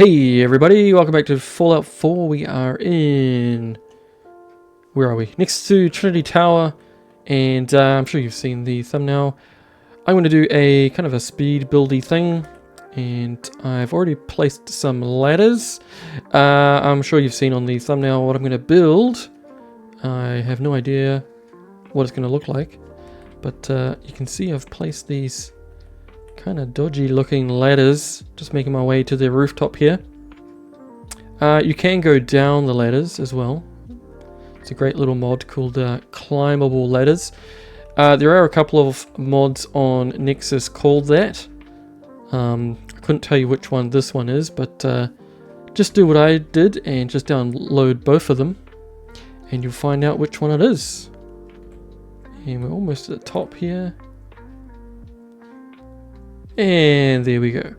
Hey everybody, welcome back to Fallout 4. We are in... Where are we? Next to Trinity Tower, and I'm sure you've seen the thumbnail. I'm going to do a kind of a speed buildy thing, and I've already placed some ladders. I'm sure you've seen on the thumbnail what I'm going to build. I have no idea what it's going to look like, but you can see I've placed these kind of dodgy looking ladders, just making my way to the rooftop here. You can go down the ladders as well. It's a great little mod called climbable ladders. There are a couple of mods on Nexus called that. I couldn't tell you which one this one is, but just do what I did and just download both of them and you'll find out which one it is. And we're almost at the top here. And there we go.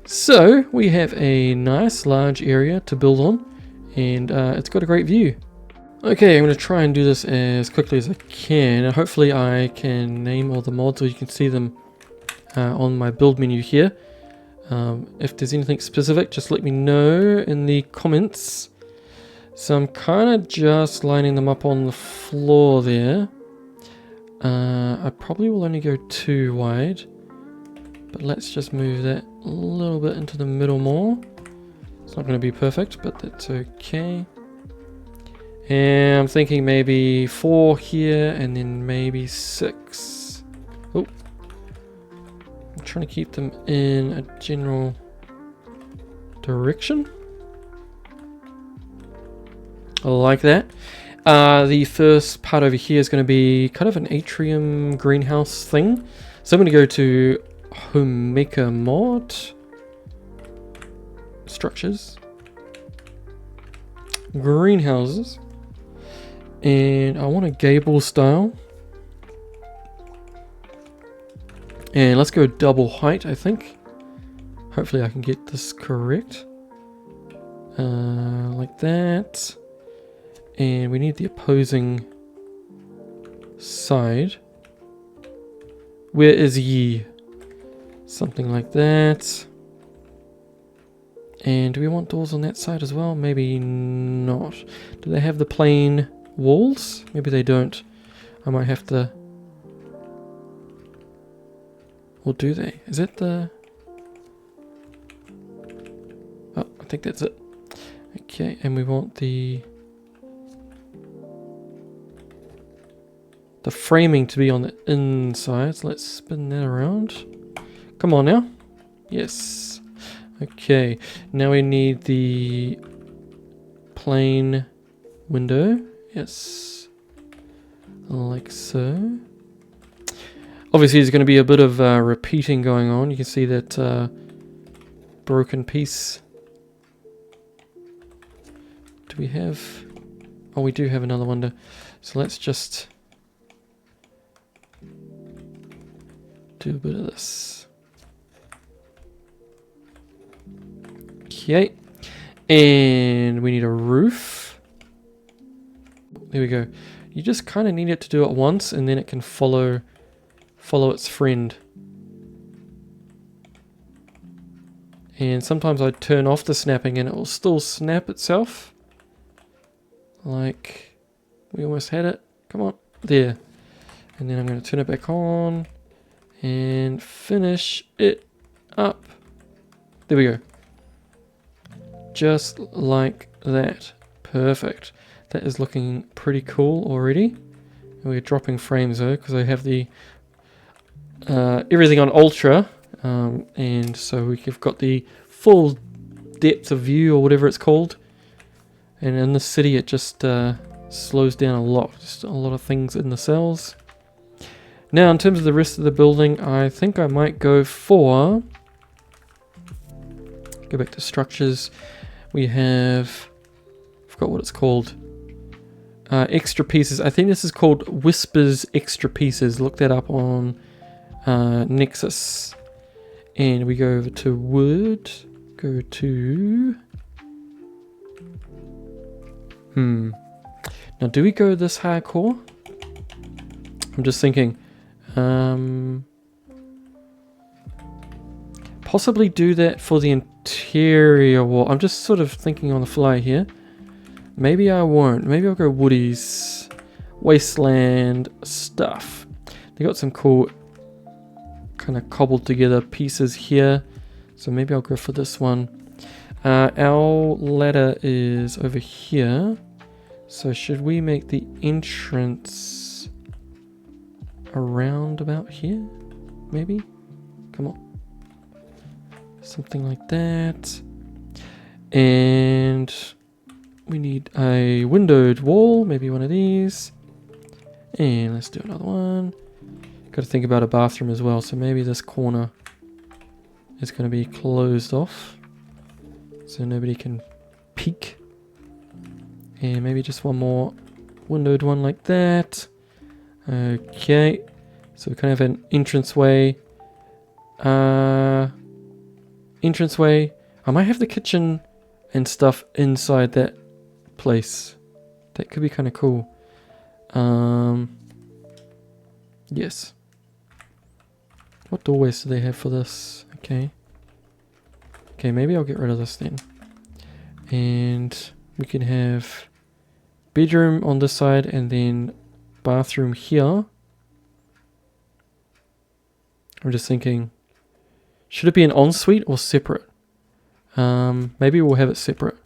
So we have a nice large area to build on, and it's got a great view. Okay, I'm going to try and do this as quickly as I can, and hopefully I can name all the mods, or you can see them on my build menu here. If there's anything specific, just let me know in the comments. So I'm kind of just lining them up on the floor there. I probably will only go 2 wide. But let's just move that a little bit into the middle more. It's not going to be perfect, but that's okay. And I'm thinking maybe 4 here and then maybe 6. Oh, I'm trying to keep them in a general direction. I like that. The first part over here is going to be kind of an atrium greenhouse thing. So I'm going to go to Homemaker mod, structures, greenhouses, and I want a gable style, and let's go double height. I think hopefully I can get this correct, like that, and we need the opposing side. Where is ye? Something like that. And do we want doors on that side as well? Maybe not. Do they have the plain walls? Maybe they don't. I might have to... Or do they? Is that the... Oh, I think that's it. Okay, and we want the framing to be on the inside. So let's spin that around. Come on now. Yes. Okay. Now we need the plain window. Yes. Like so. Obviously there's going to be a bit of repeating going on. You can see that broken piece. Do we have... Oh, we do have another window. So let's just do a bit of this. Okay, and we need a roof. There we go. You just kind of need it to do it once, and then it can follow its friend. And sometimes I turn off the snapping, and it will still snap itself. Like we almost had it. Come on, there. And then I'm going to turn it back on and finish it up. There we go. Just like that. Perfect. That is looking pretty cool already. We're dropping frames though because I have the everything on ultra, and so we've got the full depth of view or whatever it's called. And in the city it just slows down a lot. Just a lot of things in the cells. Now in terms of the rest of the building, I think I might go for... Go back to structures. We have... I forgot what it's called. Extra pieces. I think this is called Whispers Extra Pieces. Look that up on Nexus. And we go over to wood. Go to... Now do we go this hardcore? I'm just thinking. Possibly do that for the interior wall. I'm just sort of thinking on the fly here. Maybe I won't. Maybe I'll go Woody's Wasteland stuff. They got some cool kind of cobbled together pieces here. So maybe I'll go for this one. Our ladder is over here. So should we make the entrance around about here? Maybe? Come on. Something like that. And we need a windowed wall, maybe one of these. And let's do another one. Got to think about a bathroom as well, so maybe this corner is going to be closed off so nobody can peek. And maybe just one more windowed one like that. Okay, so we kind of have an entranceway. Entranceway. I might have the kitchen and stuff inside that place. That could be kind of cool. Yes. What doorways do they have for this? Okay. Okay, maybe I'll get rid of this then. And we can have bedroom on this side and then bathroom here. I'm just thinking, should it be an ensuite or separate? Maybe we'll have it separate.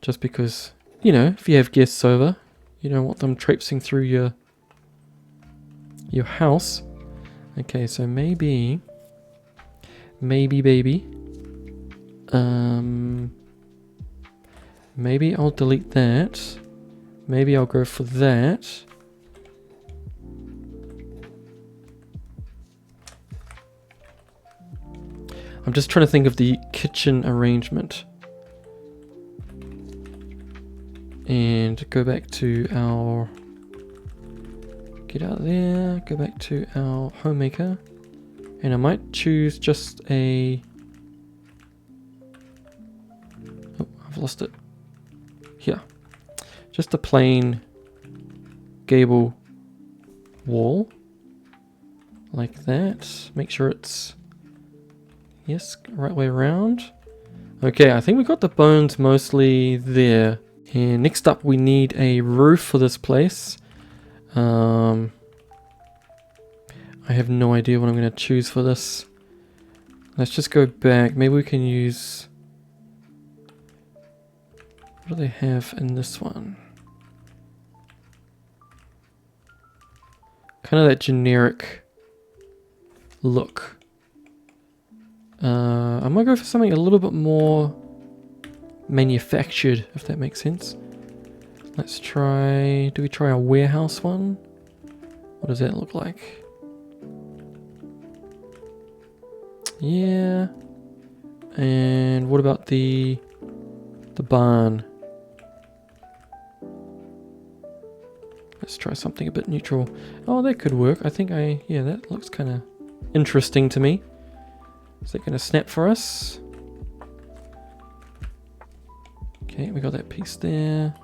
Just because, you know, if you have guests over, you don't want them traipsing through your house. Okay, so maybe baby. Maybe I'll delete that. Maybe I'll go for that. I'm just trying to think of the kitchen arrangement. And go back to our... Get out there, go back to our homemaker. And I might choose just a... Oh, I've lost it. Here. Just a plain gable wall. Like that. Make sure it's... Yes, right way around. Okay, I think we got the bones mostly there. And next up we need a roof for this place. I have no idea what I'm going to choose for this. Let's just go back. Maybe we can use... What do they have in this one? Kind of that generic look. I might go for something a little bit more manufactured, if that makes sense. Let's try... Do we try a warehouse one? What does that look like? Yeah. And what about the barn? Let's try something a bit neutral. Oh, that could work. I think yeah, that looks kind of interesting to me. Is that going to snap for us? Okay, we got that piece there.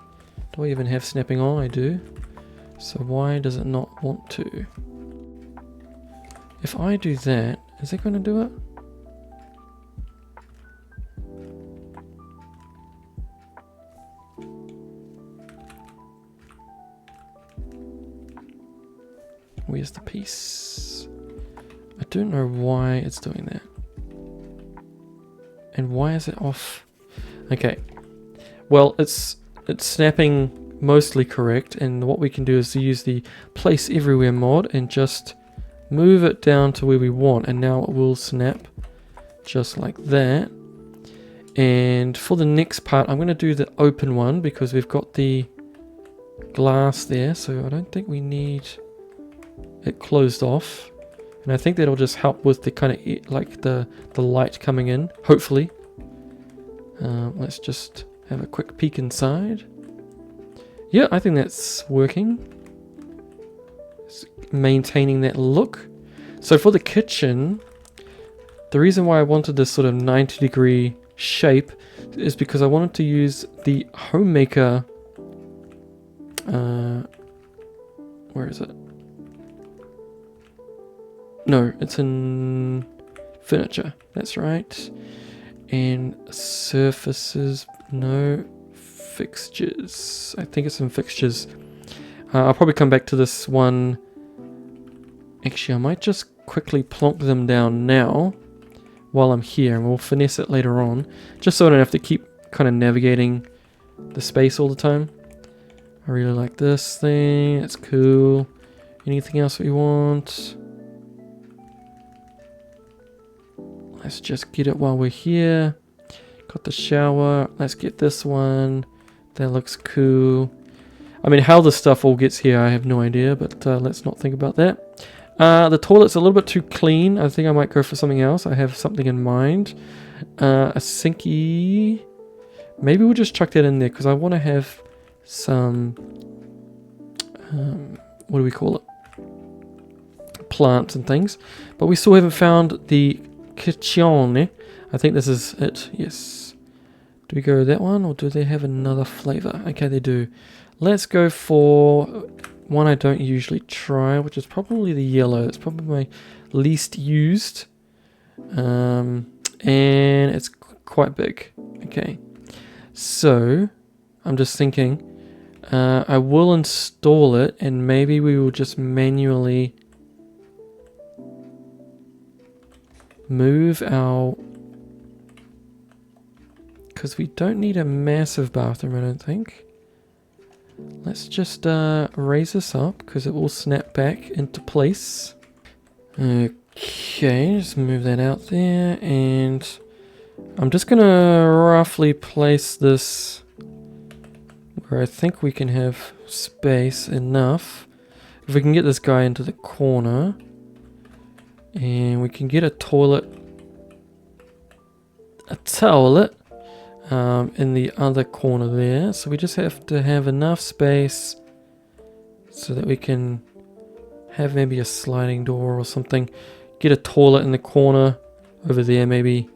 Do I even have snapping on? I do. So why does it not want to? If I do that, is it going to do it? Where's the piece? I don't know why it's doing that. And why is it off? Okay. Well, it's snapping mostly correct, and what we can do is to use the place everywhere mod and just move it down to where we want, and now it will snap just like that. And for the next part, I'm going to do the open one because we've got the glass there, so I don't think we need it closed off. And I think that'll just help with the kind of like the light coming in, hopefully. Let's just have a quick peek inside. Yeah, I think that's working. It's maintaining that look. So for the kitchen, the reason why I wanted this sort of 90-degree shape is because I wanted to use the homemaker. Where is it? No, it's in Furniture, that's right. And surfaces, no. Fixtures, I think it's some fixtures. I'll probably come back to this one. Actually, I might just quickly plonk them down now while I'm here, and we'll finesse it later on, just so I don't have to keep kind of navigating the space all the time. I really like this thing, it's cool. Anything else we want? Let's just get it while we're here. Got the shower, let's get this one. That looks cool. I mean, how this stuff all gets here, I have no idea, but let's not think about that. The toilet's a little bit too clean. I think I might go for something else. I have something in mind. A sinky. Maybe we'll just chuck that in there because I want to have some, what do we call it? Plants and things. But we still haven't found the kitchen. I think this is it. Yes. Do we go that one or do they have another flavor? Okay, they do. Let's go for one I don't usually try, which is probably the yellow. It's probably my least used. And it's quite big. Okay. So, I'm just thinking, I will install it and maybe we will just manually move our... Because we don't need a massive bathroom, I don't think. Let's just raise this up because it will snap back into place. Okay, just move that out there, and I'm just gonna roughly place this where I think we can have space enough. If we can get this guy into the corner, and we can get a toilet in the other corner there. So we just have to have enough space so that we can have maybe a sliding door or something. Get a toilet in the corner over there maybe,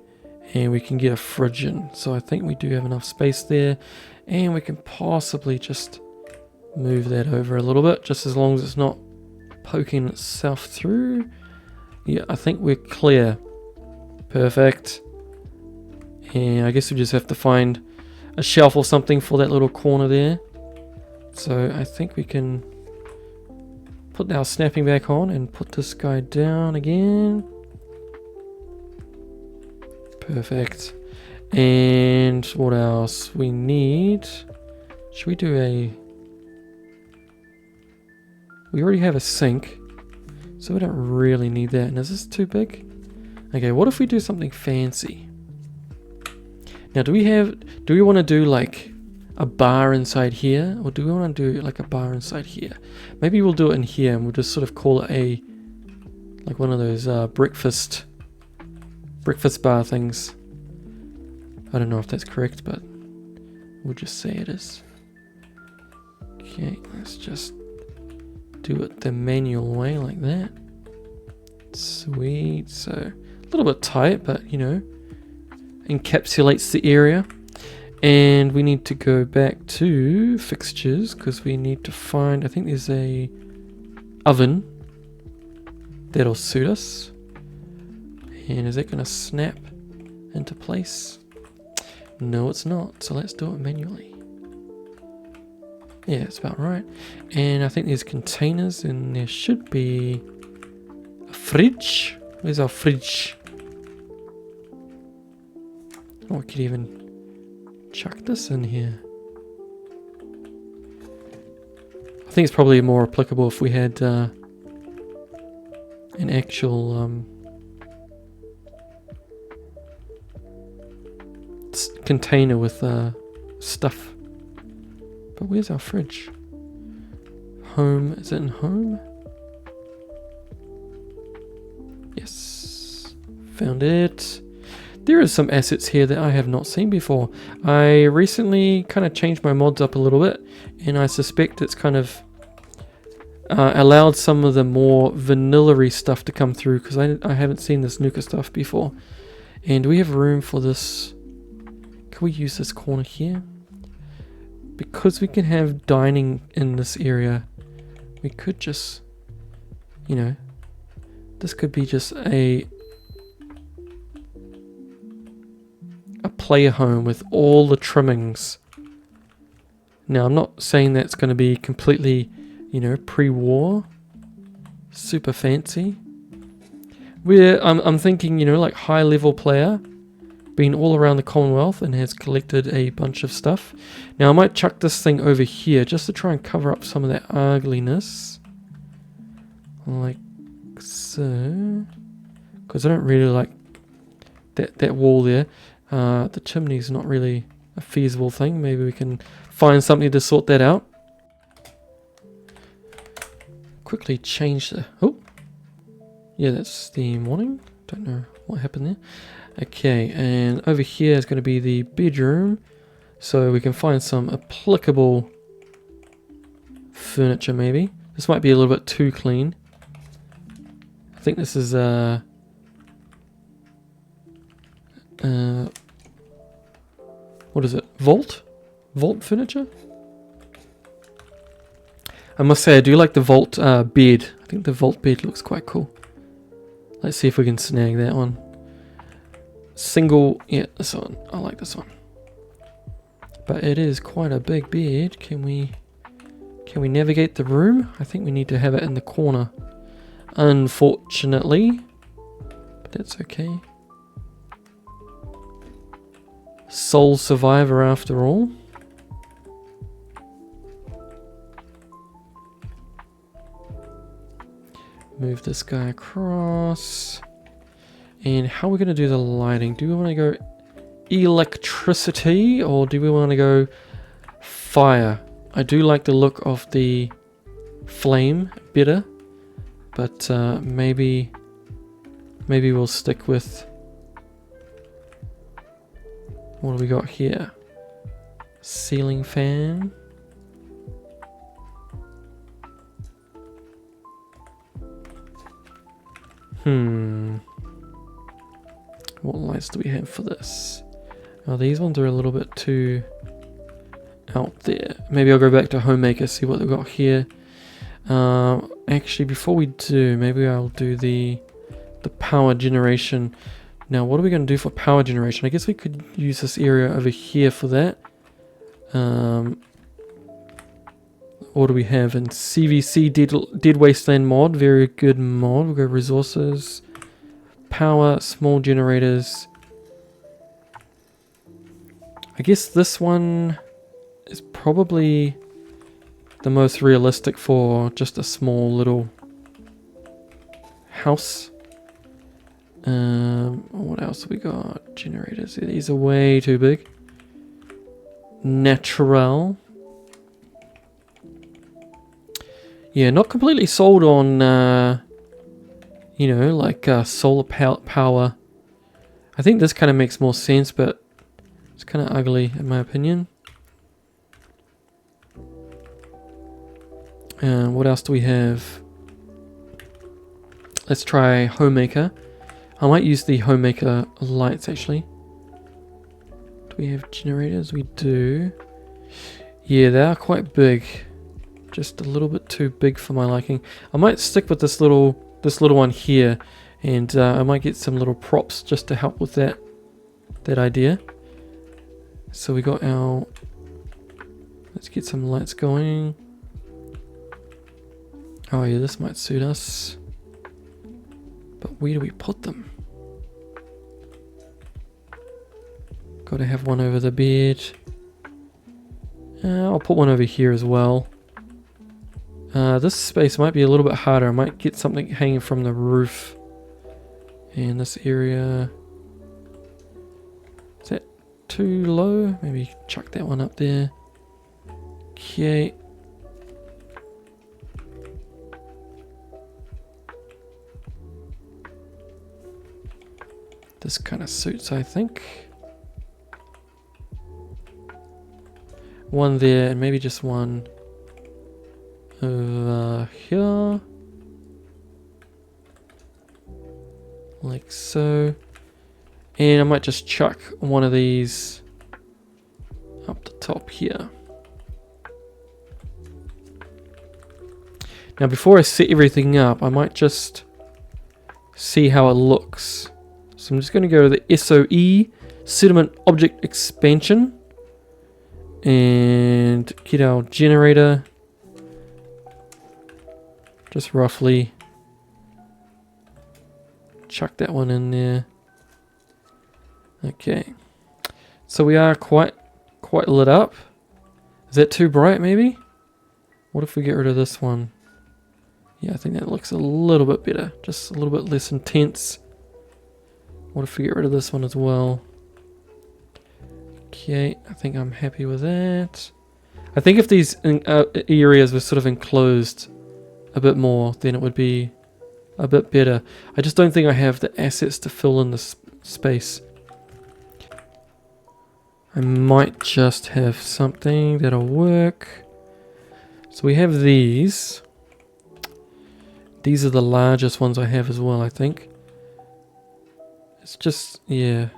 and we can get a fridge in. So I think we do have enough space there, and we can possibly just move that over a little bit, just as long as it's not poking itself through. Yeah, I think we're clear. Perfect. And I guess we just have to find a shelf or something for that little corner there. So I think we can put our snapping back on and put this guy down again. Perfect. And what else we need? Should we do a... We already have a sink, so we don't really need that. And is this too big? Okay, what if we do something fancy? Now, do we want to do like a bar inside here, or do we want to do like a bar inside here? Maybe we'll do it in here, and we'll just sort of call it like one of those breakfast bar things. I don't know if that's correct, but we'll just say it is. Okay, let's just do it the manual way like that. Sweet. So a little bit tight, but you know, encapsulates the area. And we need to go back to fixtures because we need to find, I think there's a oven that'll suit us. And is that going to snap into place? No, it's not. So let's do it manually. Yeah, it's about right. And I think there's containers, and there should be a fridge. Where's our fridge? Oh, we could even chuck this in here. I think it's probably more applicable if we had an actual container with stuff. But where's our fridge? Home, is it in home? Yes, found it. There is some assets here that I have not seen before. I recently kind of changed my mods up a little bit, and I suspect it's kind of allowed some of the more vanilla-y stuff to come through, because I haven't seen this Nuka stuff before. And we have room for this. Can we use this corner here? Because we can have dining in this area, we could just, you know, this could be just a player home with all the trimmings. Now, I'm not saying that's going to be completely, you know, pre-war, super fancy. I'm thinking, you know, like high-level player, been all around the Commonwealth and has collected a bunch of stuff. Now, I might chuck this thing over here just to try and cover up some of that ugliness, like so, because I don't really like that wall there. The chimney's not really a feasible thing. Maybe we can find something to sort that out. Quickly change the... Oh! Yeah, that's the morning. Don't know what happened there. Okay, and over here is going to be the bedroom. So we can find some applicable furniture maybe. This might be a little bit too clean. I think this is what is it? Vault furniture? I must say I do like the vault bed. I think the vault bed looks quite cool. Let's see if we can snag that one. Single, yeah, this one. I like this one. But it is quite a big bed. Can we navigate the room? I think we need to have it in the corner. Unfortunately. But that's okay. Sole survivor after all. Move this guy across. And how are we going to do the lighting? Do we want to go electricity or do we want to go fire? I do like the look of the flame better, but maybe we'll stick with... What do we got here? Ceiling fan. What lights do we have for this? Oh, these ones are a little bit too out there. Maybe I'll go back to Homemaker, see what they've got here. Actually, before we do, maybe I'll do the power generation. Now, what are we going to do for power generation? I guess we could use this area over here for that. What do we have in CVC Dead Wasteland mod? Very good mod. We'll go resources, power, small generators. I guess this one is probably the most realistic for just a small little house. What else have we got? Generators. These are way too big. Natural. Yeah, not completely sold on, you know, like solar power. I think this kind of makes more sense, but it's kind of ugly in my opinion. What else do we have? Let's try Homemaker. I might use the Homemaker lights actually. Do we have generators? We do. Yeah, they are quite big. Just a little bit too big for my liking. I might stick with this little one here, and I might get some little props just to help with that idea. So we got our... Let's get some lights going. Oh yeah, this might suit us. But where do we put them? Gotta have one over the bed. I'll put one over here as well. This space might be a little bit harder. I might get something hanging from the roof. And this area... Is that too low? Maybe chuck that one up there. Okay. This kind of suits, I think. One there, and maybe just one over here. Like so. And I might just chuck one of these up the top here. Now before I set everything up, I might just see how it looks. So I'm just going to go to the SOE, sediment object expansion and get our generator. Just roughly chuck that one in there. Okay, so we are quite lit up. Is that too bright maybe? What if we get rid of this one? Yeah, I think that looks a little bit better, just a little bit less intense. What if we get rid of this one as well? Okay, I think I'm happy with that. I think if these areas were sort of enclosed a bit more, then it would be a bit better. I just don't think I have the assets to fill in this space. I might just have something that'll work. So we have these. These are the largest ones I have as well, I think. It's just, yeah.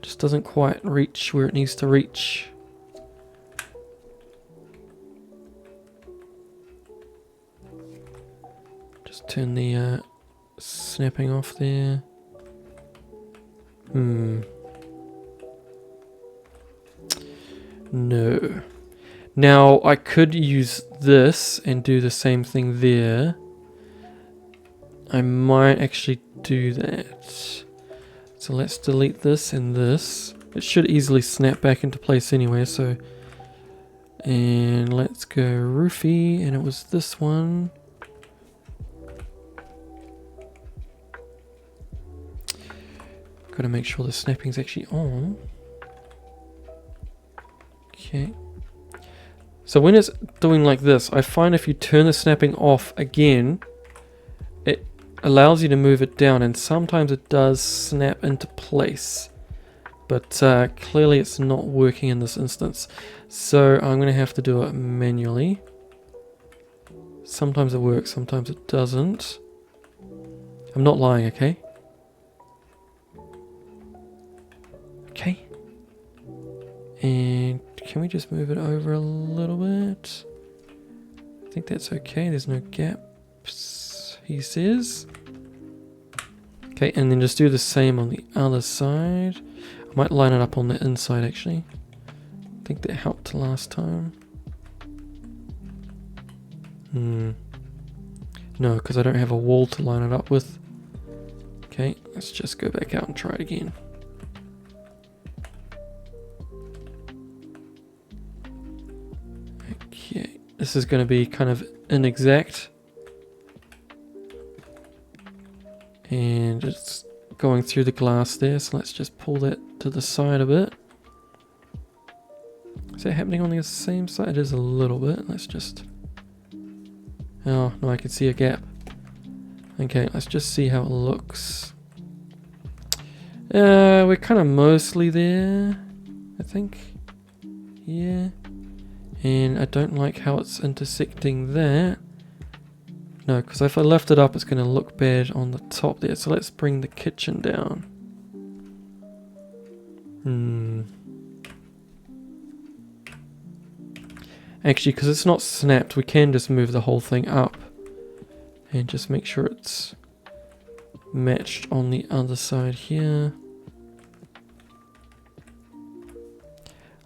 Just doesn't quite reach where it needs to reach. Just turn the snapping off there. No. Now I could use this and do the same thing there. I might actually do that. So let's delete this and this. It should easily snap back into place anyway, so. And let's go roofie, and it was this one. Gotta make sure the snapping's actually on. Okay. So when it's doing like this, I find if you turn the snapping off again, it allows you to move it down, and sometimes it does snap into place. But clearly it's not working in this instance. So I'm going to have to do it manually. Sometimes it works, sometimes it doesn't. I'm not lying, okay? Okay. And can we just move it over a little bit? I think that's okay. There's no gaps, he says. Okay, and then just do the same on the other side. I might line it up on the inside actually. I think that helped last time. No, because I don't have a wall to line it up with. Okay, let's just go back out and try it again. Okay, this is going to be kind of inexact. And it's going through the glass there, so let's just pull that to the side a bit. Is that happening on the same side? It is a little bit. Let's just... Oh, no, I can see a gap. Okay, let's just see how it looks. We're kind of mostly there, I think. Yeah. And I don't like how it's intersecting that. No, because if I left it up, it's going to look bad on the top there. So let's bring the kitchen down. Actually, because it's not snapped, we can just move the whole thing up. And just make sure it's matched on the other side here.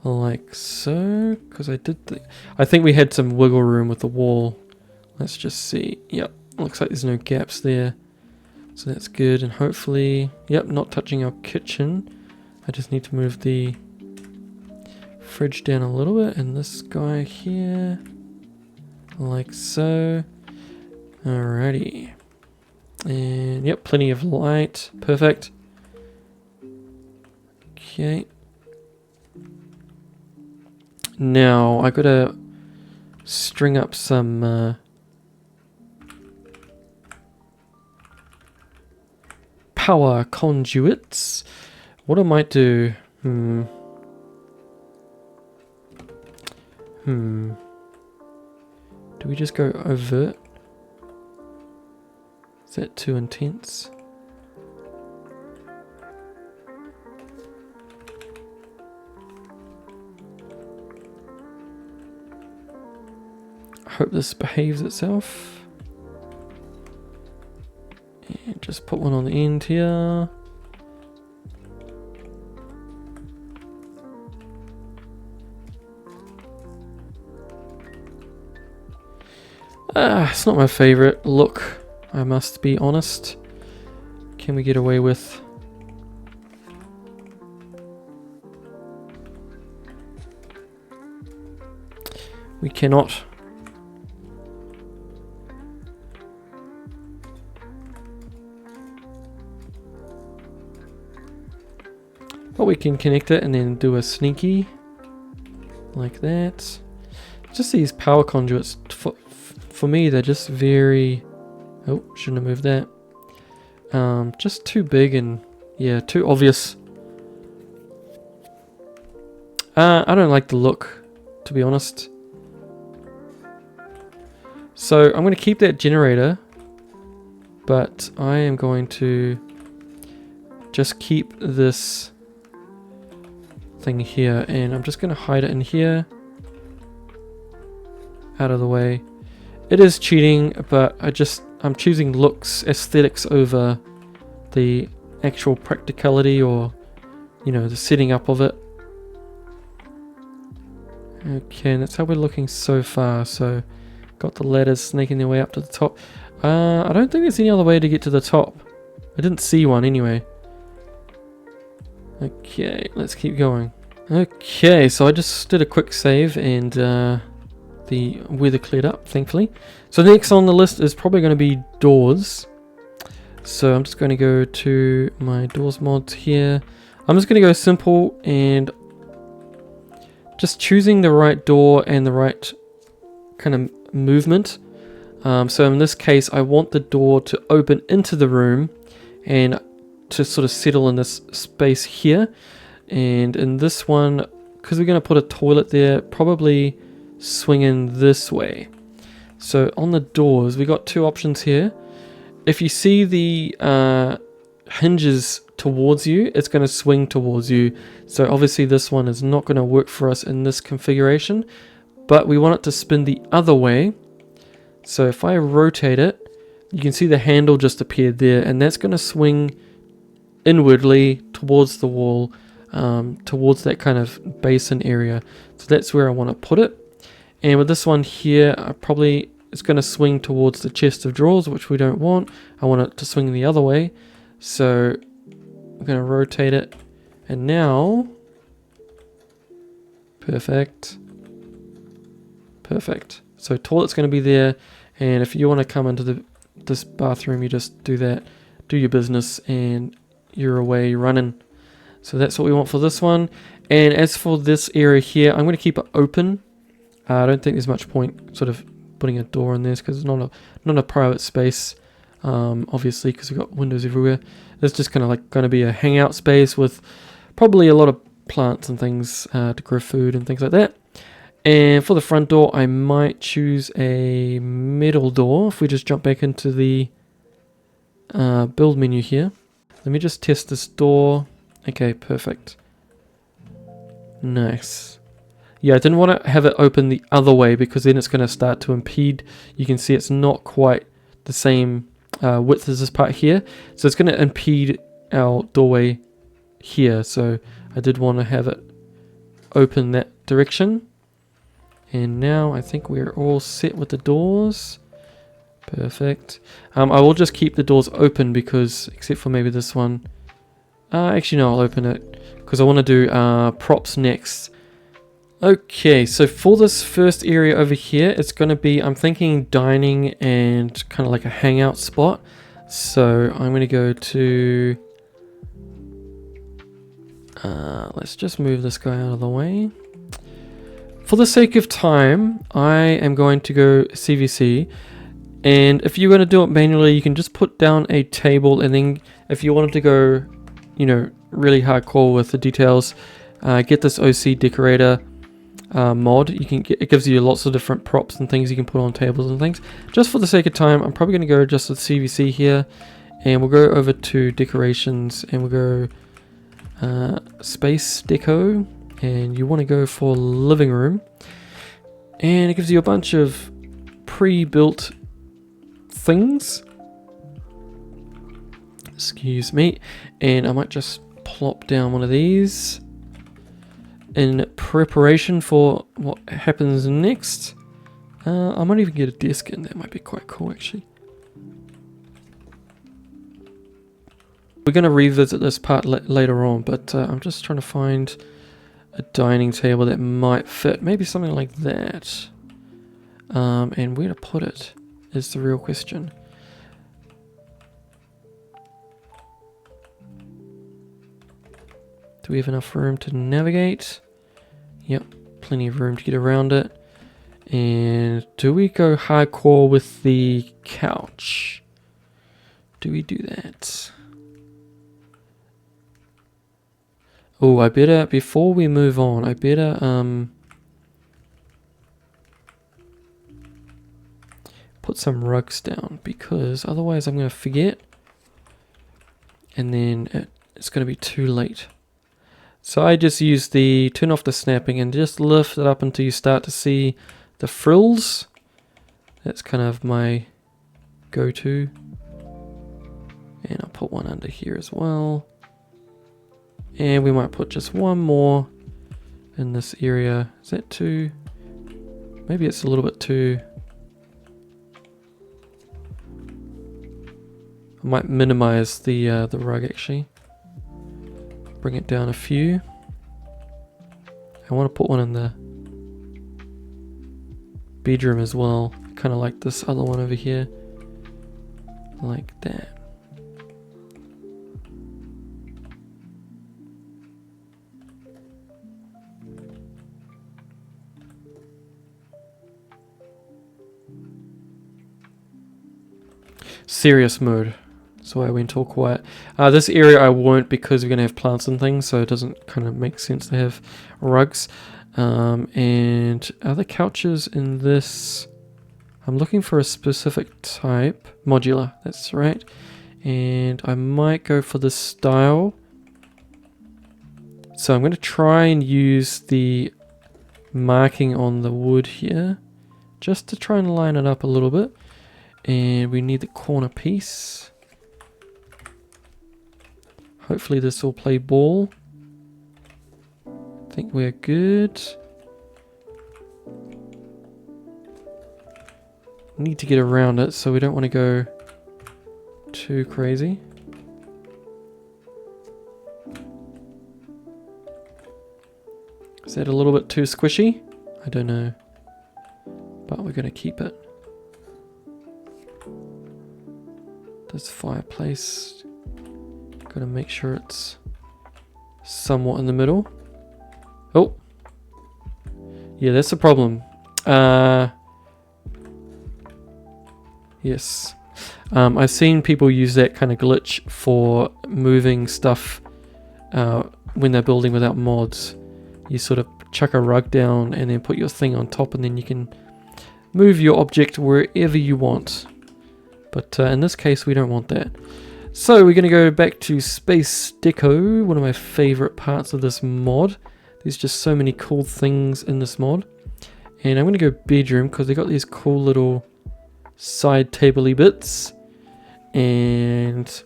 Like so. Because I think we had some wiggle room with the wall. Let's just see. Yep, looks like there's no gaps there. So that's good. And hopefully, yep, not touching our kitchen. I just need to move the fridge down a little bit. And this guy here. Like so. Alrighty. And yep, plenty of light. Perfect. Okay. Now, I gotta string up some power conduits. What I might do... Do we just go overt? Is that too intense? I hope this behaves itself. And just put one on the end here. It's not my favorite look, I must be honest. Can we get away with... We cannot. But we can connect it and then do a sneaky like that. Just these power conduits, for me, they're just very... Oh, shouldn't have moved that. Just too big and, yeah, too obvious. I don't like the look, to be honest. So I'm going to keep that generator, but I am going to just keep this thing here, and I'm just going to hide it in here, out of the way. It is cheating, but I'm choosing looks, aesthetics over the actual practicality or, you know, the setting up of it. Okay, and that's how we're looking so far. So got the ladders snaking their way up to the top. I don't think there's any other way to get to the top. I didn't see one anyway. Okay, let's keep going. Okay, so I just did a quick save and the weather cleared up, thankfully. So next on the list is probably going to be doors. So I'm just going to go to my doors mods here. I'm just going to go simple and just choosing the right door and the right kind of movement. So in this case, I want the door to open into the room and to sort of settle in this space here. And in this one, because we're going to put a toilet there, probably swing in this way. So on the doors, we got two options here. If you see the hinges towards you, it's going to swing towards you. So obviously this one is not going to work for us in this configuration, but we want it to spin the other way. So if I rotate it, you can see the handle just appeared there, and that's going to swing inwardly towards the wall, towards that kind of basin area. So that's where I want to put it. And with this one here, it's going to swing towards the chest of drawers, which we don't want. I want it to swing the other way. So I'm going to rotate it. And now, perfect. Perfect. So toilet's going to be there. And if you want to come into this bathroom, you just do that. Do your business and you're away running. So that's what we want for this one. And as for this area here, I'm going to keep it open. I don't think there's much point sort of putting a door in this because it's not a private space, obviously, because we've got windows everywhere. It's just kind of like going to be a hangout space with probably a lot of plants and things to grow food and things like that. And for the front door, I might choose a metal door. If we just jump back into the build menu here. Let me just test this door. Okay, perfect. Nice. Yeah, I didn't want to have it open the other way because then it's going to start to impede. You can see it's not quite the same width as this part here. So it's going to impede our doorway here. So I did want to have it open that direction. And now I think we're all set with the doors. Perfect. I will just keep the doors open because, except for maybe this one. Actually, no, I'll open it because I want to do props next. Okay, so for this first area over here, it's going to be, I'm thinking dining and kind of like a hangout spot. So I'm going to go to, let's just move this guy out of the way. For the sake of time, I am going to go CVC. And if you're going to do it manually, you can just put down a table, and then if you wanted to go, you know, really hardcore with the details, get this OC decorator mod. You can get, it gives you lots of different props and things you can put on tables and things. Just for the sake of time, I'm probably going to go just with CVC here, and we'll go over to decorations, and we'll go space deco, and you want to go for living room, and it gives you a bunch of pre-built things. Excuse me. And I might just plop down one of these in preparation for what happens next. I might even get a desk in. That might be quite cool, actually. We're going to revisit this part later on, but I'm just trying to find a dining table that might fit. Maybe something like that. And where to put it is the real question. Do we have enough room to navigate? Yep, plenty of room to get around it. And do we go hardcore with the couch? Do we do that? Oh, I better, before we move on, I better put some rugs down, because otherwise I'm going to forget, and then it's going to be too late. So I just use the turn off the snapping and just lift it up until you start to see the frills. That's kind of my go-to. And I'll put one under here as well. And we might put just one more in this area. Is that too? Maybe it's a little bit too. I might minimize the rug actually. Bring it down a few. I want to put one in the bedroom as well. Kind of like this other one over here. Like that. Serious mode. That's why I went all quiet. This area I won't, because we're going to have plants and things, so it doesn't kind of make sense to have rugs. And other couches in this, I'm looking for a specific type. Modular, that's right. And I might go for this style. So I'm going to try and use the marking on the wood here, just to try and line it up a little bit. And we need the corner piece. Hopefully this will play ball. I think we're good. Need to get around it, so we don't want to go too crazy. Is that a little bit too squishy? I don't know. But we're going to keep it. This fireplace, got to make sure it's somewhat in the middle. Oh, yeah, that's the problem. Yes, I've seen people use that kind of glitch for moving stuff when they're building without mods. You sort of chuck a rug down and then put your thing on top, and then you can move your object wherever you want. But in this case, we don't want that. So we're going to go back to Space Deco, one of my favorite parts of this mod. There's just so many cool things in this mod. And I'm going to go bedroom, because they got these cool little side table-y bits. And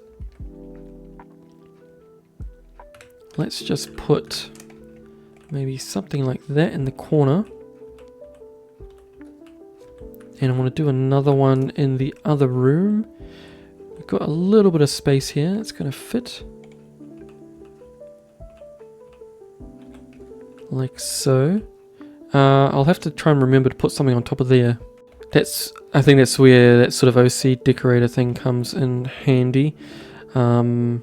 let's just put maybe something like that in the corner. And I want to do another one in the other room. We've got a little bit of space here. It's going to fit. Like so. I'll have to try and remember to put something on top of there. I think that's where that sort of OC decorator thing comes in handy. Did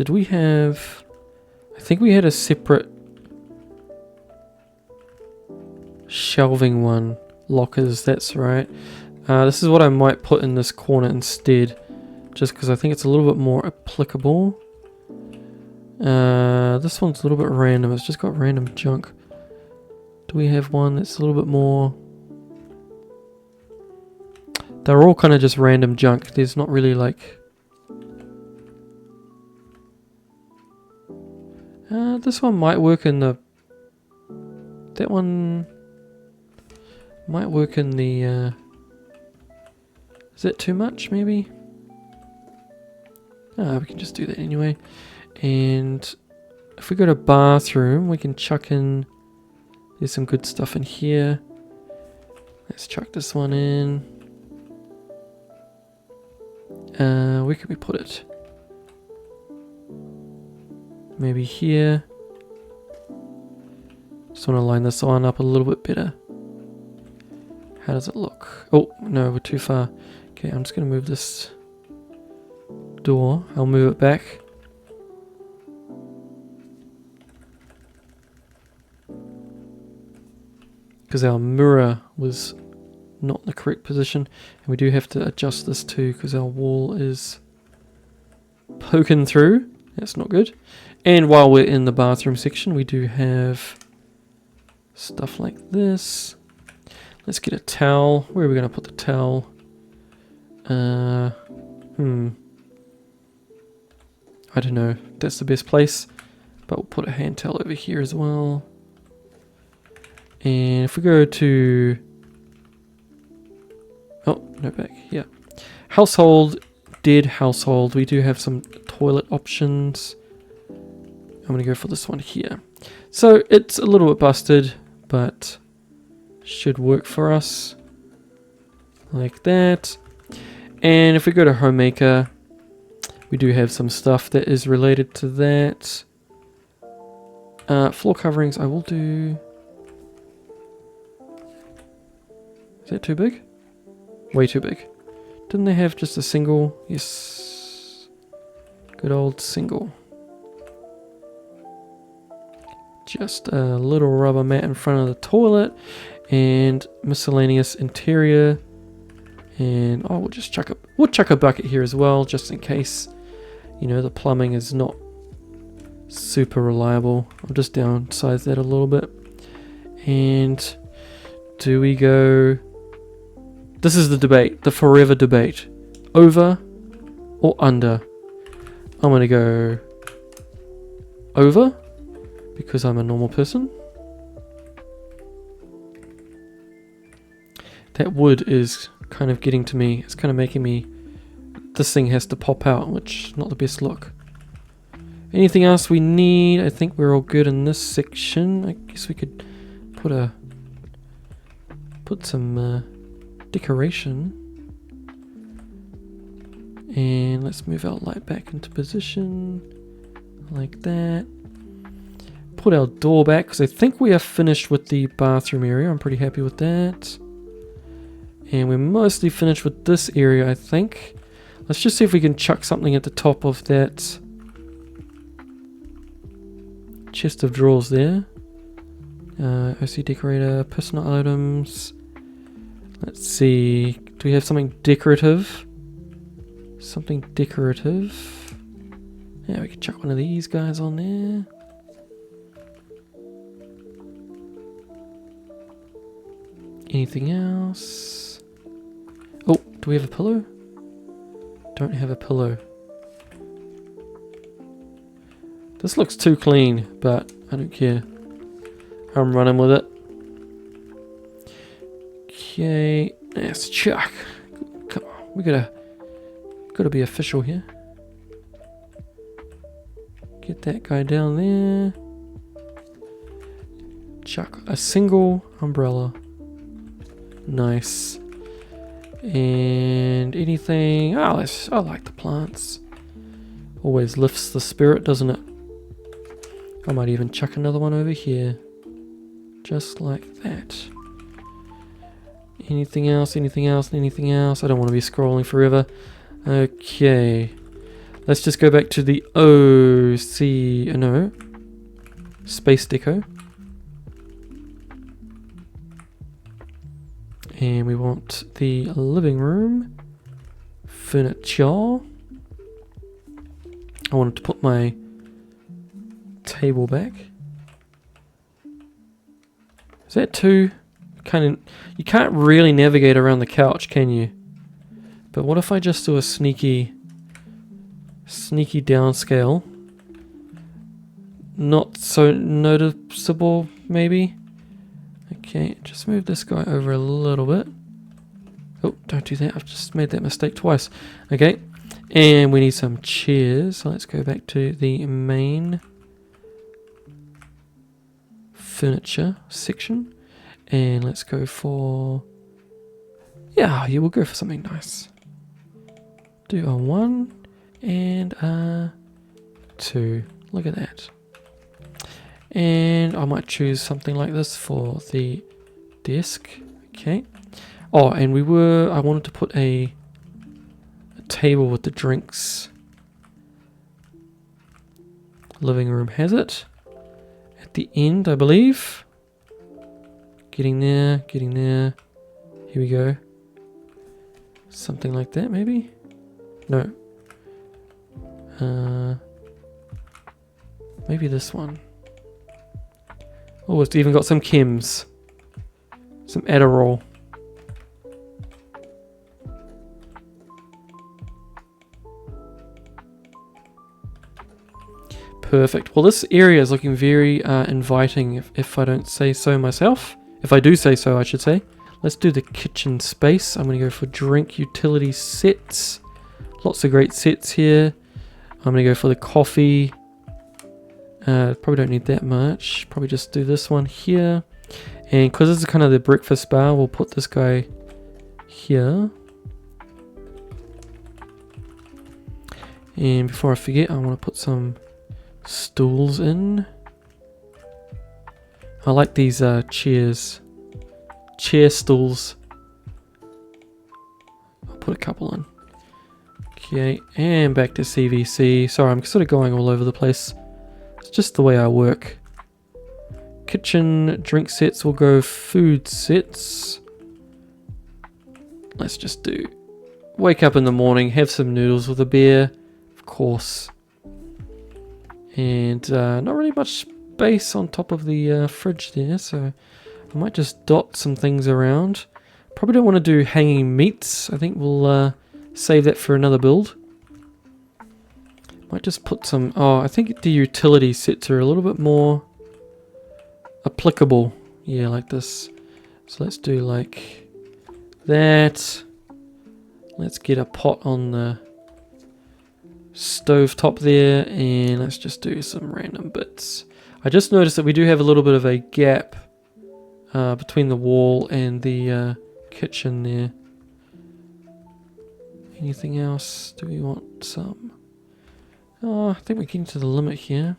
we have... I think we had a separate shelving one. Lockers, that's right. This is what I might put in this corner instead, just because I think it's a little bit more applicable. This one's a little bit random. It's just got random junk. Do we have one that's a little bit more... They're all kind of just random junk. There's not really like... this one might work in the... That one... Might work in the... Is that too much, maybe? We can just do that anyway. And if we go to bathroom, we can chuck in... There's some good stuff in here. Let's chuck this one in. Where can we put it? Maybe here. Just want to line this one up a little bit better. How does it look? Oh, no, we're too far. Okay, I'm just going to move this door. I'll move it back. Because our mirror was not in the correct position. And we do have to adjust this too because our wall is poking through. That's not good. And while we're in the bathroom section, we do have stuff like this. Let's get a towel. Where are we going to put the towel? I don't know if that's the best place. But we'll put a hand towel over here as well. And if we go to... Oh, no, back. Yeah. Household, dead household. We do have some toilet options. I'm going to go for this one here. So it's a little bit busted, but should work for us. Like that. And if we go to Homemaker, we do have some stuff that is related to that. Floor coverings, I will do... Is that too big? Way too big. Didn't they have just a single? Yes. Good old single. Just a little rubber mat in front of the toilet. And miscellaneous interior. And we'll just chuck a bucket here as well, just in case, you know, the plumbing is not super reliable. I'll just downsize that a little bit. And do we go... This is the debate, the forever debate. Over or under? I'm going to go over because I'm a normal person. That wood is kind of getting to me. It's kind of making me... This thing has to pop out, which is not the best look. Anything else we need? I think we're all good in this section. I guess we could put some decoration. And let's move our light back into position. Like that. Put our door back, because I think we are finished with the bathroom area. I'm pretty happy with that. And we're mostly finished with this area, I think. Let's just see if we can chuck something at the top of that chest of drawers there. OC decorator, personal items. Let's see. Do we have something decorative? Something decorative. Yeah, we can chuck one of these guys on there. Anything else? Oh, do we have a pillow? Don't have a pillow. This looks too clean, but I don't care. I'm running with it. Okay, let's chuck. Come on, we gotta be official here. Get that guy down there. Chuck a single umbrella. Nice. And anything... I like the plants. Always lifts the spirit, doesn't it? I might even chuck another one over here. Just like that. Anything else? Anything else? Anything else? I don't want to be scrolling forever. Okay. Let's just go back to the Space Deco. And we want the living room furniture. I wanted to put my table back. Is that too you can't really navigate around the couch, can you? But what if I just do a sneaky downscale? Not so noticeable, maybe. Okay, just move this guy over a little bit. Oh, don't do that. I've just made that mistake twice. Okay, and we need some chairs. So let's go back to the main furniture section. And let's go for Yeah, we'll go for something nice. Do a 1 and a 2. Look at that. And I might choose something like this for the desk. Okay. Oh, and I wanted to put a table with the drinks. Living room has it. At the end, I believe. Getting there, getting there. Here we go. Something like that, maybe? No. Maybe this one. Oh, it's even got some chems. Some Adderall. Perfect. Well, this area is looking very inviting, if I don't say so myself. If I do say so, I should say. Let's do the kitchen space. I'm going to go for drink utility sets. Lots of great sets here. I'm going to go for the coffee. Probably don't need that much. Probably just do this one here. And because this is kind of the breakfast bar, we'll put this guy here. And before I forget, I want to put some stools in. I like these chairs. Chair stools. I'll put a couple in. Okay, and back to CVC. Sorry, I'm sort of going all over the place. It's just the way I work. Kitchen drink sets will go food sets. Let's just do wake up in the morning, have some noodles with a beer, of course. And not really much space on top of the fridge there, so I might just dot some things around. Probably don't want to do hanging meats. I think we'll save that for another build. Might just put some... Oh, I think the utility sets are a little bit more applicable. Yeah, like this. So let's do like that. Let's get a pot on the stove top there, and let's just do some random bits. I just noticed that we do have a little bit of a gap between the wall and the kitchen there. Anything else? Do we want some? Oh, I think we're getting to the limit here.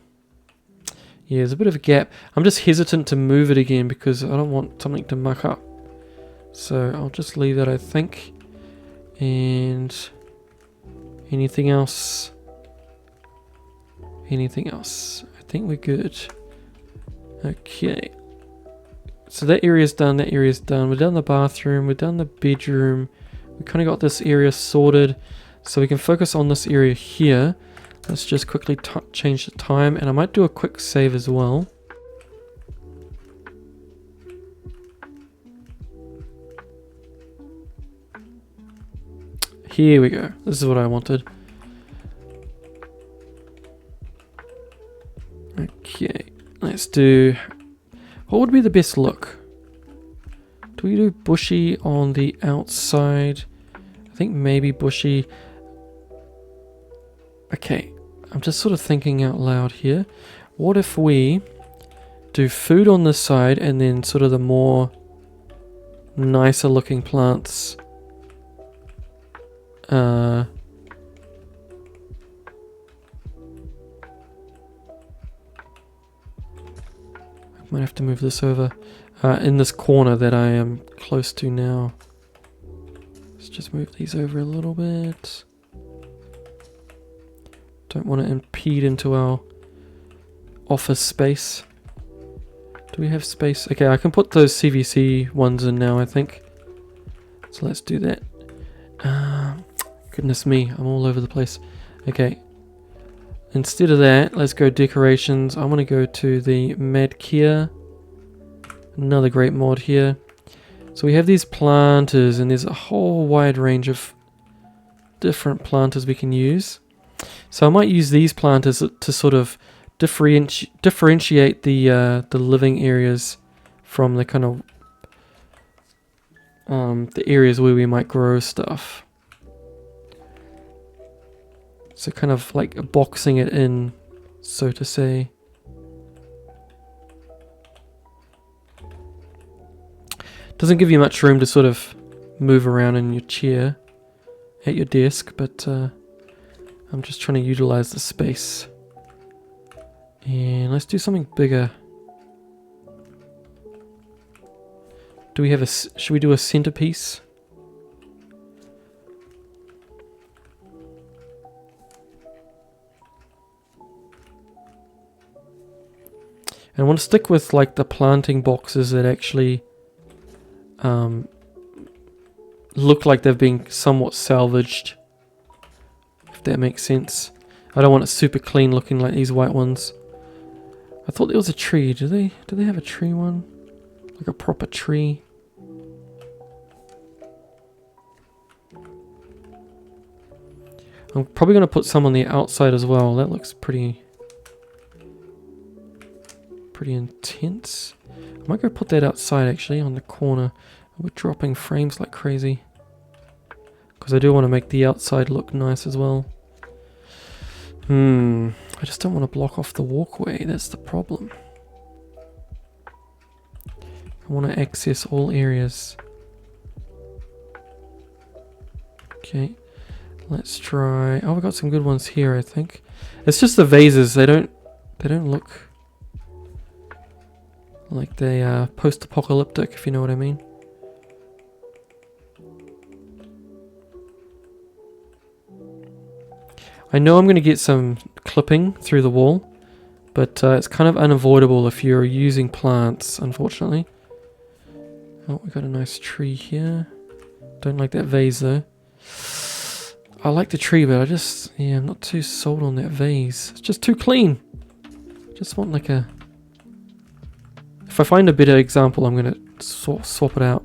Yeah, there's a bit of a gap. I'm just hesitant to move it again because I don't want something to muck up. So I'll just leave that, I think. And anything else? Anything else? I think we're good. Okay. So that area's done, that area's done. We've done the bathroom, we've done the bedroom. We kind of got this area sorted. So we can focus on this area here. Let's just quickly change the time, and I might do a quick save as well. Here we go. This is what I wanted. Okay, let's do... What would be the best look? Do we do bushy on the outside? I think maybe bushy. Okay, I'm just sort of thinking out loud here. What if we do food on this side and then sort of the more nicer looking plants I might have to move this over in this corner that I am close to now. Let's just move these over a little bit. Don't want to impede into our office space. Do we have space? Okay, I can put those CVC ones in now, I think. So let's do that. Goodness me, I'm all over the place. Okay. Instead of that, let's go decorations. I'm going to go to the Madkia. Another great mod here. So we have these planters, and there's a whole wide range of different planters we can use. So I might use these planters to sort of differentiate the living areas from the kind of the areas where we might grow stuff. So kind of like boxing it in, so to say. Doesn't give you much room to sort of move around in your chair at your desk, but I'm just trying to utilize the space. And let's do something bigger. Do we have a, should we do a centerpiece? And I want to stick with like the planting boxes that actually look like they've been somewhat salvaged, if that makes sense. I don't want it super clean looking like these white ones. I thought there was a tree. Do they have a tree one? Like a proper tree? I'm probably going to put some on the outside as well. That looks pretty intense. I might go put that outside actually on the corner. We're dropping frames like crazy, because I do want to make the outside look nice as well. I just don't want to block off the walkway. That's the problem. I want to access all areas. Okay, let's try. Oh, we got some good ones here, I think. It's just the vases. They don't look like they are post-apocalyptic, if you know what I mean. I know I'm going to get some clipping through the wall, but it's kind of unavoidable if you're using plants, unfortunately. Oh, we got a nice tree here. Don't like that vase though. I like the tree, but I'm not too sold on that vase. It's just too clean. Just want like a... If I find a better example, I'm going to swap it out.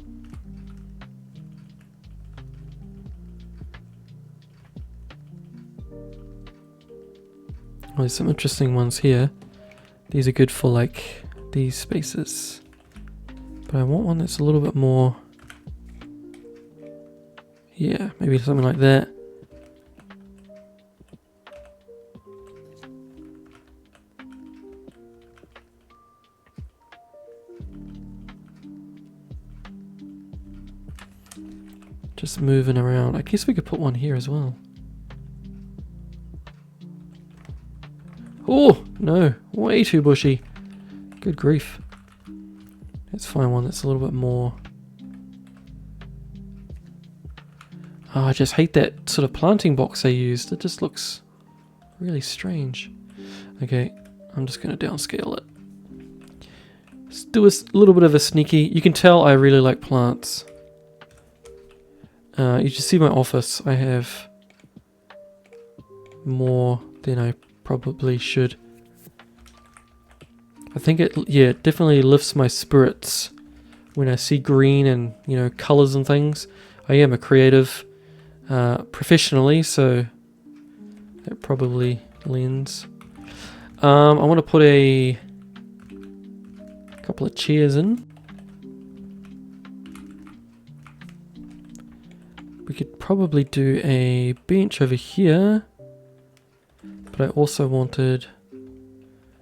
Oh, there's some interesting ones here. These are good for like these spaces. But I want one that's a little bit more... Yeah, maybe something like that. Just moving around. I guess we could put one here as well. Oh, no. Way too bushy. Good grief. Let's find one that's a little bit more... Oh, I just hate that sort of planting box they used. It just looks really strange. Okay, I'm just going to downscale it. Let's do a little bit of a sneaky... You can tell I really like plants. You should see my office. I have more than I probably should. I think it definitely lifts my spirits when I see green and, you know, colors and things. I am a creative professionally, so that probably lends. I want to put a couple of chairs in. We could probably do a bench over here, but I also wanted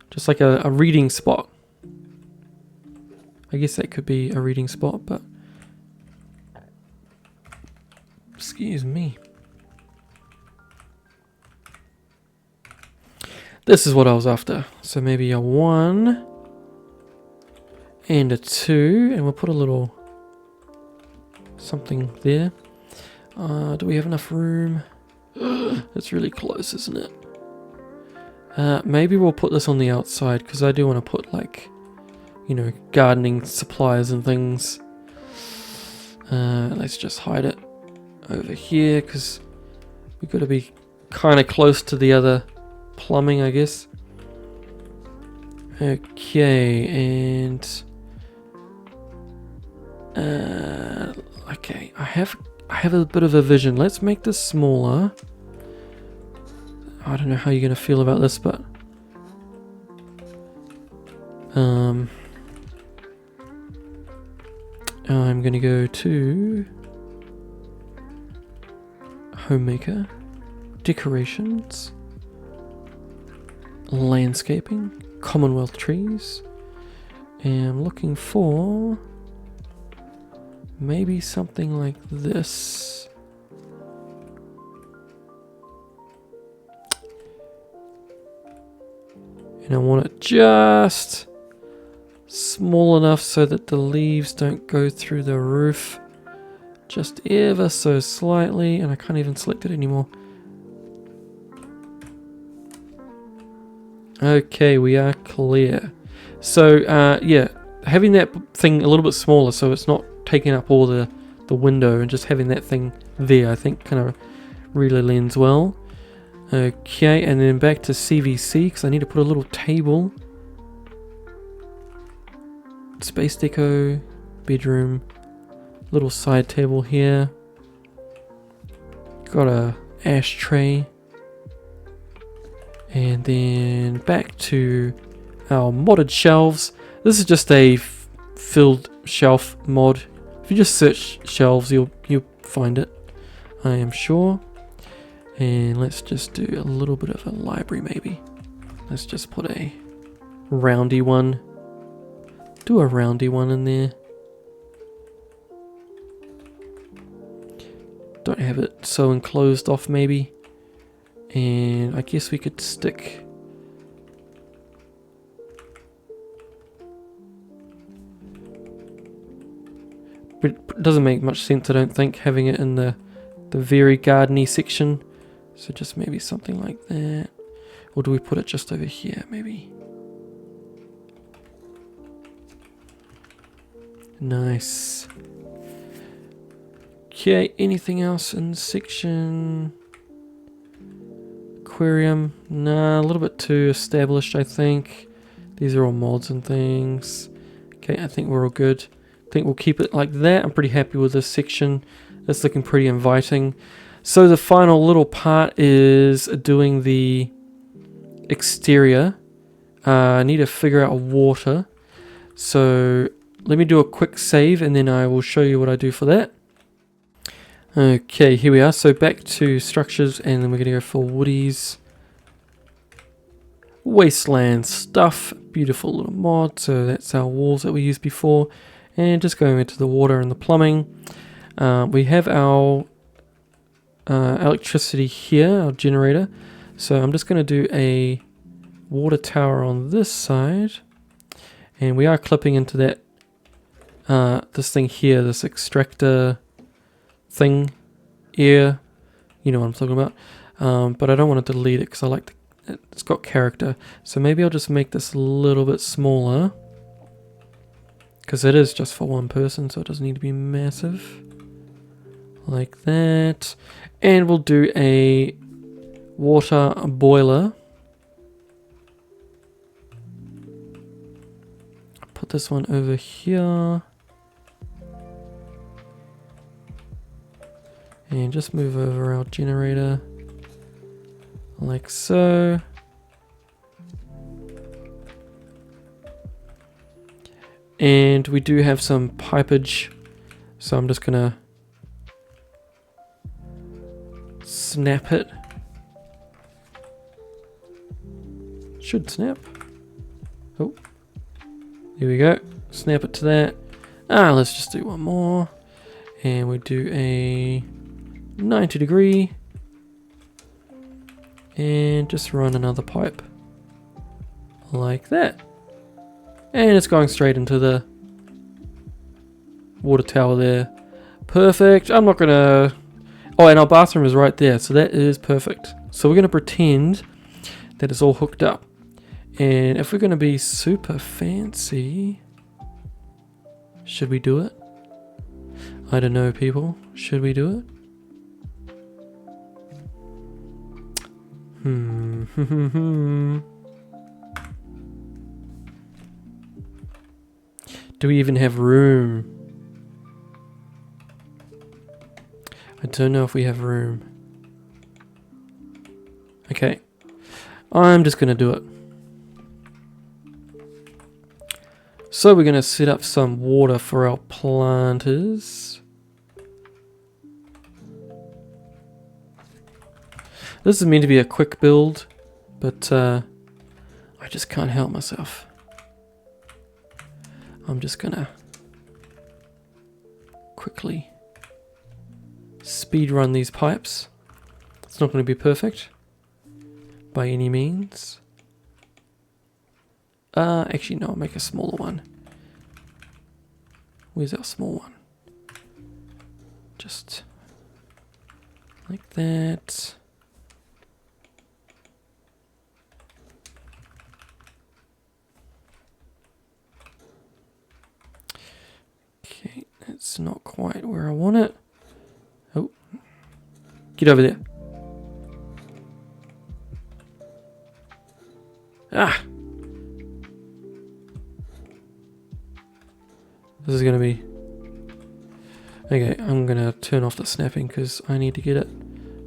just like a reading spot. I guess that could be a reading spot, but excuse me. This is what I was after. So maybe a 1 and a 2, and we'll put a little something there. Do we have enough room? It's really close, isn't it? Maybe we'll put this on the outside, because I do want to put, like, you know, gardening supplies and things. Let's just hide it over here, because we've got to be kind of close to the other plumbing, I guess. Okay, and... okay, I have a bit of a vision. Let's make this smaller. I don't know how you're going to feel about this, but... I'm going to go to... Homemaker. Decorations. Landscaping. Commonwealth trees. And I'm looking for... maybe something like this. And I want it just small enough so that the leaves don't go through the roof. Just ever so slightly, and I can't even select it anymore. Okay, we are clear. So, yeah, having that thing a little bit smaller so it's not taking up all the window, and just having that thing there, I think kind of really lends well. Okay, and then back to CVC, because I need to put a little table. Space deco, bedroom, little side table here. Got a ashtray. And then back to our modded shelves. This is just a filled shelf mod. If you just search shelves, you'll find it, I am sure. And let's just do a little bit of a library maybe. Let's just put a roundy one. Do a roundy one in there. Don't have it so enclosed off maybe. And I guess we could stick it doesn't make much sense, I don't think, having it in the very gardeny section. So just maybe something like that. Or do we put it just over here maybe? Nice. Okay, anything else in section? Aquarium? Nah, a little bit too established, I think. These are all mods and things. Okay, I think we're all good. I think we'll keep it like that. I'm pretty happy with this section. It's looking pretty inviting. So the final little part is doing the exterior. I need to figure out water. So let me do a quick save and then I will show you what I do for that. Okay, here we are. So back to structures, and then we're going to go for woodies. Wasteland stuff. Beautiful little mod. So that's our walls that we used before. And just going into the water and the plumbing. We have our electricity here, our generator. So I'm just going to do a water tower on this side. And we are clipping into that this thing here, this extractor thing, air, you know what I'm talking about. But I don't want to delete it because I like it's got character. So maybe I'll just make this a little bit smaller, because it is just for one person, so it doesn't need to be massive. Like that. And we'll do a water boiler. Put this one over here. And just move over our generator like so. And we do have some pipage, so I'm just gonna snap it. Should snap. Oh, there we go. Snap it to that. Let's just do one more. And we do a 90 degree. And just run another pipe. Like that. And it's going straight into the water tower there. Perfect. I'm not gonna... Oh, and our bathroom is right there, so that is perfect. So we're gonna pretend that it's all hooked up. And if we're gonna be super fancy, should we do it? I don't know, people. Should we do it? Do we even have room? I don't know if we have room. Okay. I'm just gonna do it. So we're gonna set up some water for our planters. This is meant to be a quick build, but I just can't help myself. I'm just gonna quick quickly speed run these pipes. It's not going to be perfect by any means. Actually no, I'll make a smaller one. Where's our small one? Just like that. Okay, that's not quite where I want it. Oh, get over there. Ah! This is going to be... Okay, I'm going to turn off the snapping because I need to get it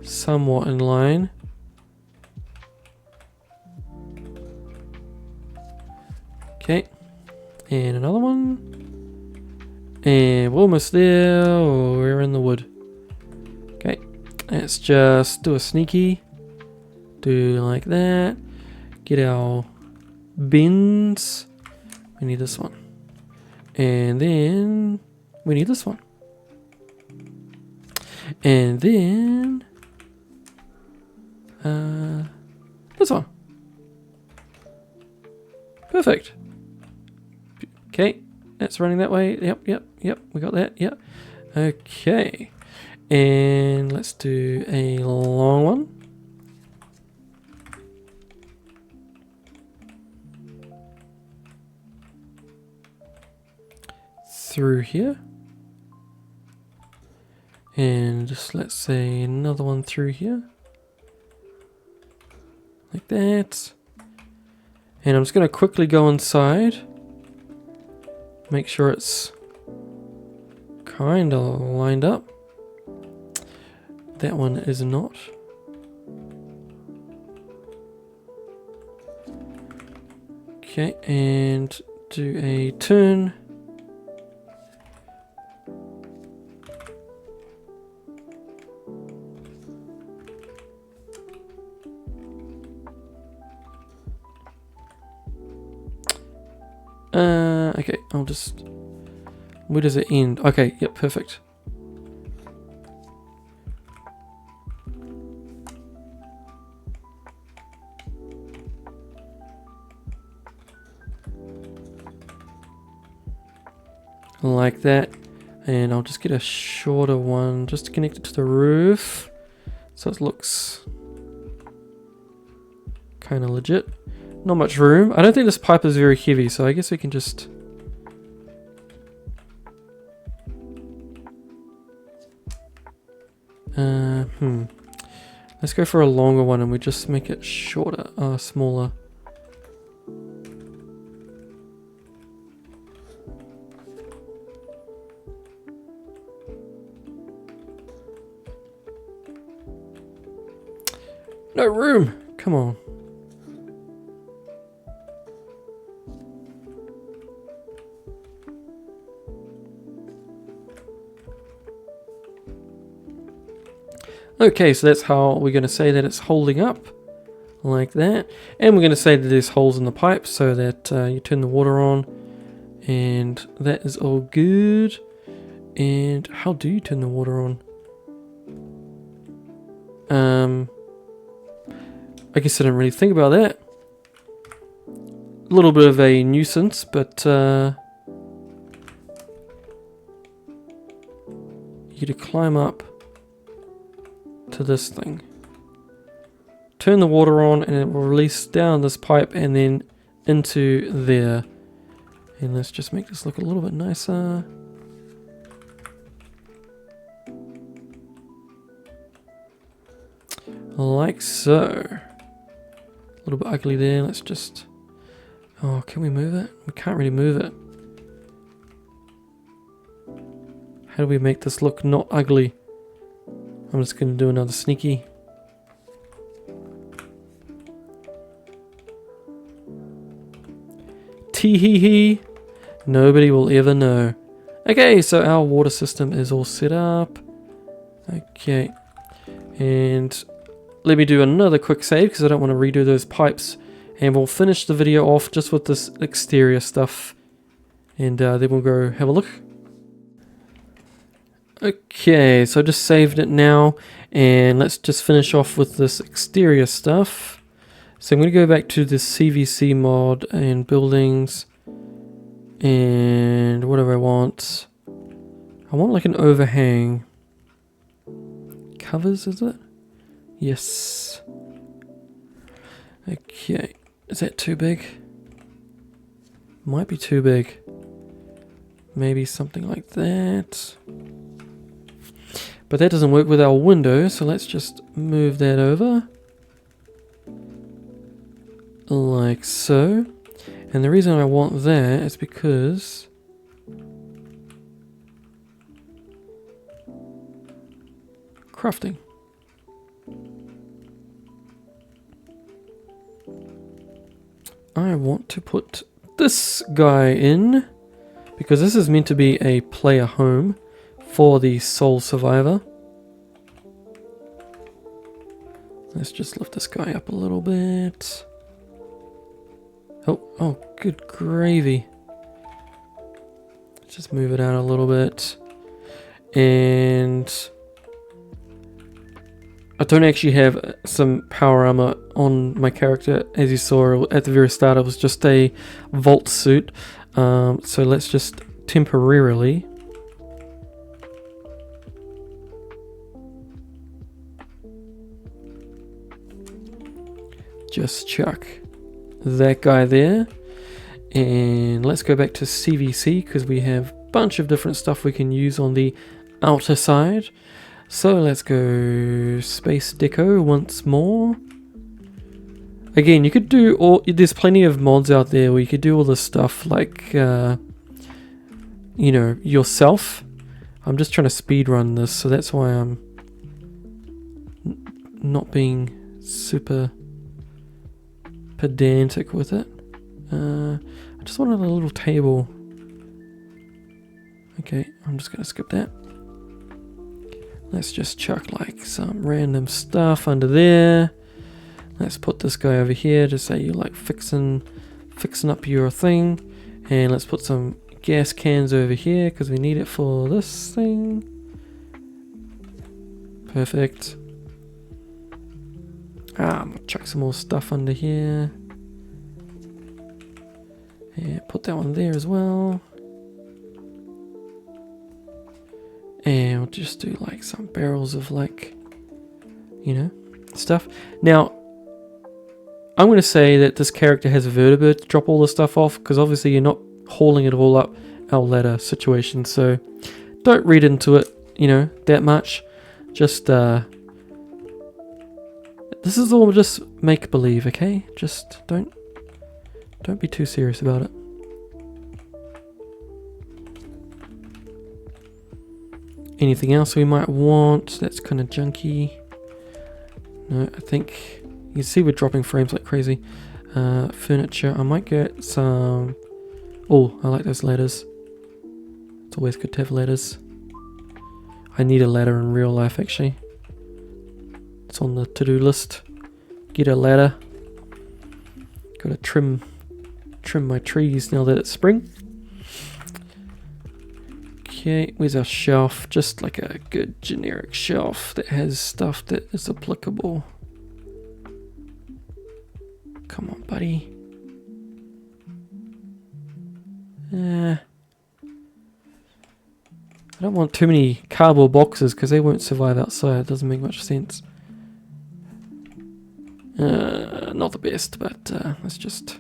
somewhat in line. Okay, and another one. And we're almost there. Oh, we're in the wood. Okay, let's just do a sneaky. Do like that. Get our bins. We need this one. And then we need this one. And then this one. Perfect. Okay, that's running that way. Yep. We got that. Yep. Okay. And let's do a long one. Through here. And just let's say another one through here. Like that. And I'm just going to quickly go inside. Make sure it's kind of lined up. That one is not. Okay, and do a turn. Okay, I'll just... Where does it end? Okay, yep, perfect. Like that. And I'll just get a shorter one just to connect it to the roof. So it looks kind of legit. Not much room. I don't think this pipe is very heavy, so I guess we can just... Let's go for a longer one and we just make it shorter, smaller. No room! Come on. Okay, so that's how we're going to say that it's holding up, like that. And we're going to say that there's holes in the pipe so that you turn the water on. And that is all good. And how do you turn the water on? I guess I didn't really think about that. A little bit of a nuisance, but you need to climb up to this thing. Turn the water on and it will release down this pipe and then into there. And let's just make this look a little bit nicer. Like so. A little bit ugly there. Let's just... Oh, can we move it? We can't really move it. How do we make this look not ugly? I'm just going to do another sneaky. Tee hee hee. Nobody will ever know. Okay, so our water system is all set up. Okay. And let me do another quick save because I don't want to redo those pipes. And we'll finish the video off just with this exterior stuff. And then we'll go have a look. Okay, so I just saved it now, and let's just finish off with this exterior stuff. So I'm going to go back to the CVC mod and buildings, and what do I want? I want like an overhang. Covers, is it? Yes. Okay, is that too big? Might be too big. Maybe something like that. But that doesn't work with our window, so let's just move that over. Like so. And the reason I want that is because crafting. I want to put this guy in because this is meant to be a player home for the sole survivor. Let's just lift this guy up a little bit. Oh, good gravy. Let's just move it out a little bit. And I don't actually have some power armor on my character. As you saw at the very start, it was just a vault suit. So let's just temporarily just chuck that guy there. And let's go back to CVC because we have a bunch of different stuff we can use on the outer side. So let's go space deco once more. Again, you could do all, there's plenty of mods out there where you could do all this stuff like, you know, yourself. I'm just trying to speed run this, so that's why I'm not being super pedantic with it. I just wanted a little table. Okay, I'm just going to skip that. Let's just chuck like some random stuff under there. Let's put this guy over here to say you like fixing up your thing. And let's put some gas cans over here because we need it for this thing. Perfect. I'm gonna chuck some more stuff under here. Yeah, put that one there as well. And we'll just do like some barrels of like, you know, stuff. Now, I'm going to say that this character has a vertebra to drop all the stuff off because obviously you're not hauling it all up our ladder situation. So don't read into it, you know, that much. Just, this is all just make believe, okay? Just don't be too serious about it. Anything else we might want that's kind of junky? No, I think you can see we're dropping frames like crazy. Furniture, I might get some. Oh, I like those ladders. It's always good to have ladders. I need a ladder in real life actually. It's on the to-do list. Get a ladder. Gotta trim my trees now that it's spring. Okay, where's our shelf? Just like a good generic shelf that has stuff that is applicable. Come on, buddy. I don't want too many cardboard boxes because they won't survive outside. It doesn't make much sense. Not the best, but let's just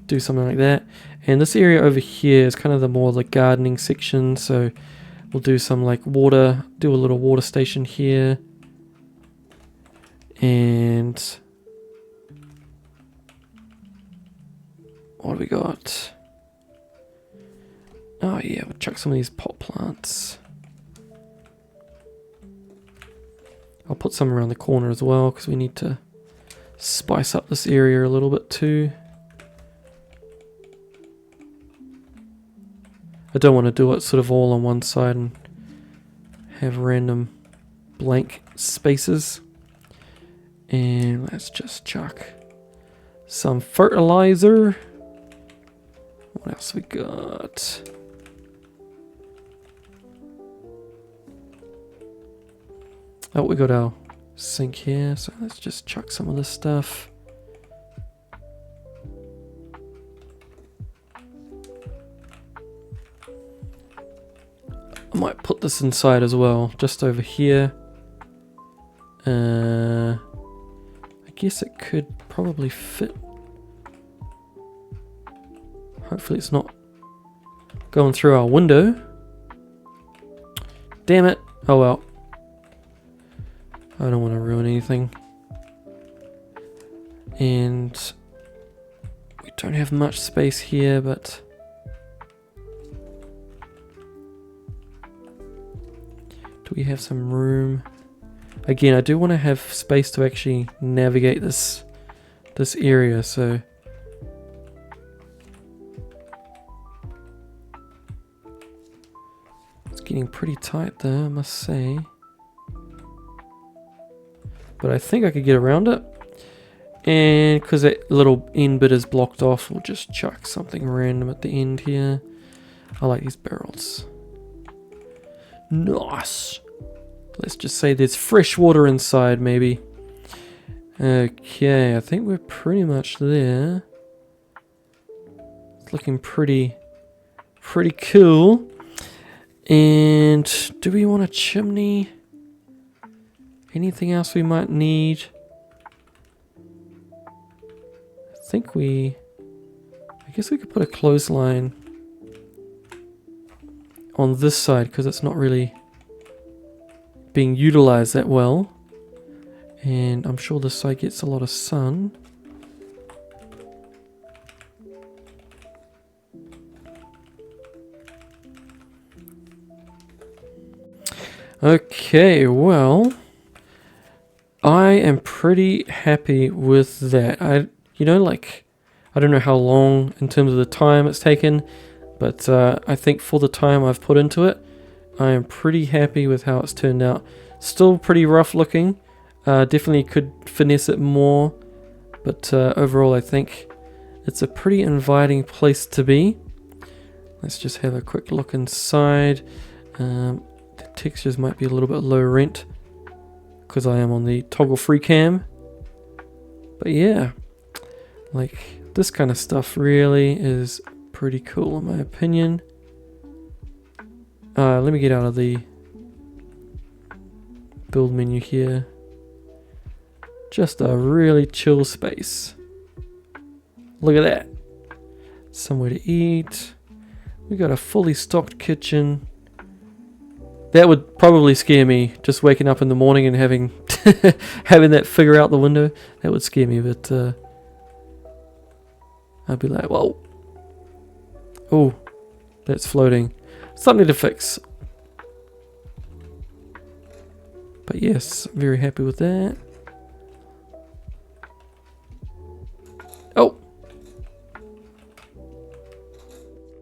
do something like that. And this area over here is kind of the more like gardening section, so we'll do some like water, do a little water station here. And what do we got? Oh yeah, we'll chuck some of these pot plants. I'll put some around the corner as well because we need to spice up this area a little bit too. I don't want to do it sort of all on one side and have random blank spaces. And let's just chuck some fertilizer. What else we got? Oh, we got our sink here, so let's just chuck some of this stuff. I might put this inside as well, just over here. I guess it could probably fit. Hopefully it's not going through our window. Damn it. Oh well. I don't want to ruin anything. And we don't have much space here, but do we have some room? Again, I do want to have space to actually navigate this area, so it's getting pretty tight there, I must say. But I think I could get around it. And because that little end bit is blocked off, we'll just chuck something random at the end here. I like these barrels. Nice. Let's just say there's fresh water inside, maybe. Okay, I think we're pretty much there. It's looking pretty cool. And do we want a chimney? Anything else we might need? I guess we could put a clothesline on this side because it's not really being utilized that well. And I'm sure this side gets a lot of sun. Okay, well, I am pretty happy with that. I don't know how long in terms of the time it's taken, but I think for the time I've put into it, I am pretty happy with how it's turned out. Still pretty rough looking. Definitely could finesse it more, but overall I think it's a pretty inviting place to be. Let's just have a quick look inside. The textures might be a little bit low rent because I am on the toggle free cam. But yeah, like this kind of stuff really is pretty cool in my opinion. Let me get out of the build menu here. Just a really chill space. Look at that. Somewhere to eat. We got a fully stocked kitchen. That would probably scare me, just waking up in the morning and having having that figure out the window. That would scare me, but I'd be like, whoa. Oh, that's floating. Something to fix. But yes, very happy with that. Oh.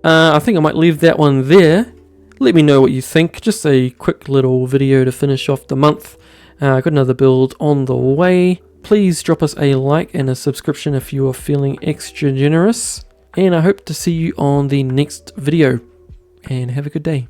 I think I might leave that one there. Let me know what you think. Just a quick little video to finish off the month. Got another build on the way. Please drop us a like and a subscription if you are feeling extra generous. And I hope to see you on the next video. And have a good day.